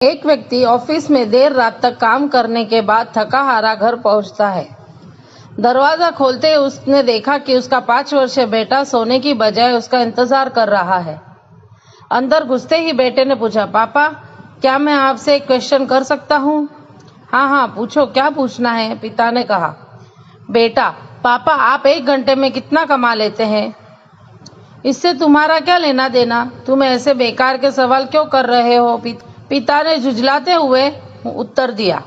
एक व्यक्ति ऑफिस में देर रात तक काम करने के बाद थका हारा घर पहुंचता है। दरवाजा खोलते ही उसने देखा कि उसका 5 वर्षीय बेटा सोने की बजाय उसका इंतजार कर रहा है। अंदर घुसते ही बेटे ने पूछा, पापा क्या मैं आपसे एक क्वेश्चन कर सकता हूँ? हाँ पूछो, क्या पूछना है? पिता ने कहा। बेटा, पापा आप 1 घंटे में कितना कमा लेते हैं? इससे तुम्हारा क्या लेना देना? तुम ऐसे बेकार के सवाल क्यों कर रहे हो? पिता ने झुंझलाते हुए उत्तर दिया।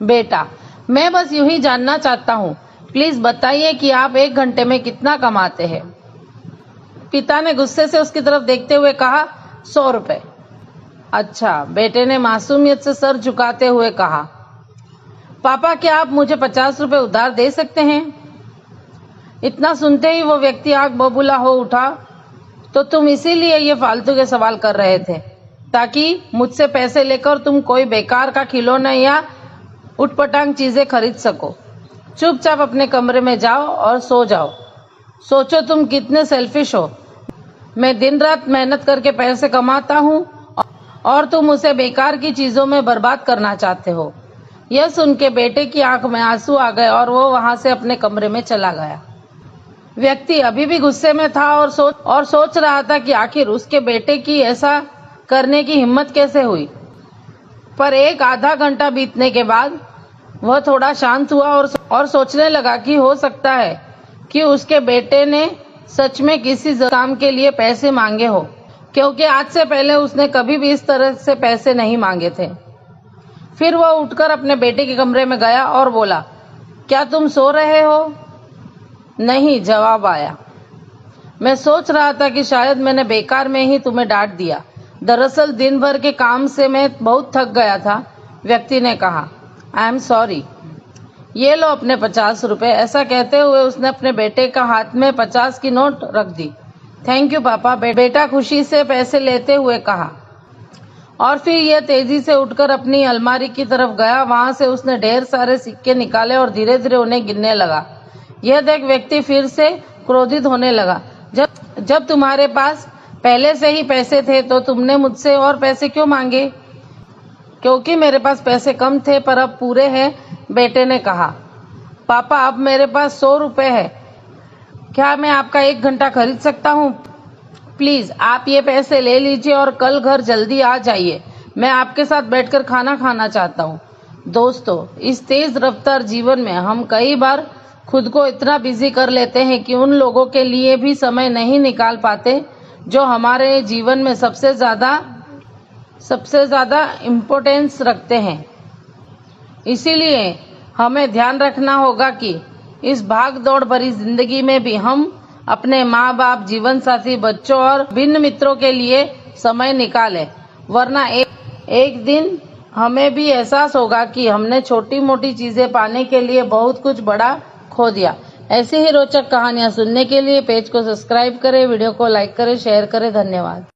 बेटा, मैं बस यूं ही जानना चाहता हूँ, प्लीज बताइए कि आप 1 घंटे में कितना कमाते हैं? पिता ने गुस्से से उसकी तरफ देखते हुए कहा, 100 रुपए। अच्छा, बेटे ने मासूमियत से सर झुकाते हुए कहा। पापा क्या आप मुझे 50 रुपए उधार दे सकते हैं? इतना सुनते ही वो व्यक्ति आग बबूला हो उठा। तो तुम इसीलिए ये फालतू के सवाल कर रहे थे ताकि मुझसे पैसे लेकर तुम कोई बेकार का खिलौना या उटपटांग चीजें खरीद सको। चुपचाप अपने कमरे में जाओ और सो जाओ। सोचो तुम कितने सेल्फिश हो। मैं दिन रात मेहनत करके पैसे कमाता हूँ और तुम उसे बेकार की चीजों में बर्बाद करना चाहते हो। यह सुन के बेटे की आंख में आंसू आ गए और वो वहां से अपने कमरे में चला गया। व्यक्ति अभी भी गुस्से में था और सोच रहा था कि आखिर उसके बेटे की ऐसा करने की हिम्मत कैसे हुई। पर एक आधा घंटा बीतने के बाद वह थोड़ा शांत हुआ और सोचने लगा कि हो सकता है कि उसके बेटे ने सच में किसी काम के लिए पैसे मांगे हो, क्योंकि आज से पहले उसने कभी भी इस तरह से पैसे नहीं मांगे थे। फिर वह उठकर अपने बेटे के कमरे में गया और बोला, क्या तुम सो रहे हो? नहीं, जवाब आया। मैं सोच रहा था कि शायद मैंने बेकार में ही तुम्हें डांट दिया। दरअसल दिन भर के काम से मैं बहुत थक गया था। व्यक्ति ने कहा, आई एम सॉरी। ये लो अपने 50 रुपए। ऐसा कहते हुए उसने अपने बेटे का हाथ में 50 की नोट रख दी। थैंक यू पापा, बेटा खुशी से पैसे लेते हुए कहा। और फिर यह तेजी से उठकर अपनी अलमारी की तरफ गया। वहां से उसने ढेर सारे सिक्के निकाले और धीरे धीरे उन्हें गिनने लगा। यह देख व्यक्ति फिर से क्रोधित होने लगा। जब तुम्हारे पास पहले से ही पैसे थे तो तुमने मुझसे और पैसे क्यों मांगे? क्योंकि मेरे पास पैसे कम थे पर अब पूरे हैं, बेटे ने कहा। पापा अब मेरे पास 100 रुपए है। क्या मैं आपका 1 घंटा खरीद सकता हूँ? प्लीज आप ये पैसे ले लीजिए और कल घर जल्दी आ जाइए। मैं आपके साथ बैठकर खाना खाना चाहता हूँ। दोस्तों, इस तेज रफ्तार जीवन में हम कई बार खुद को इतना बिजी कर लेते हैं कि उन लोगों के लिए भी समय नहीं निकाल पाते जो हमारे जीवन में सबसे ज्यादा इम्पोर्टेंस रखते हैं। इसीलिए हमें ध्यान रखना होगा कि इस भाग दौड़ भरी जिंदगी में भी हम अपने माँ बाप, जीवन साथी, बच्चों और भिन्न मित्रों के लिए समय निकालें, वरना एक दिन हमें भी एहसास होगा कि हमने छोटी मोटी चीजें पाने के लिए बहुत कुछ बड़ा खो दिया। ऐसी ही रोचक कहानियां सुनने के लिए पेज को सब्सक्राइब करें, वीडियो को लाइक करें, शेयर करें। धन्यवाद।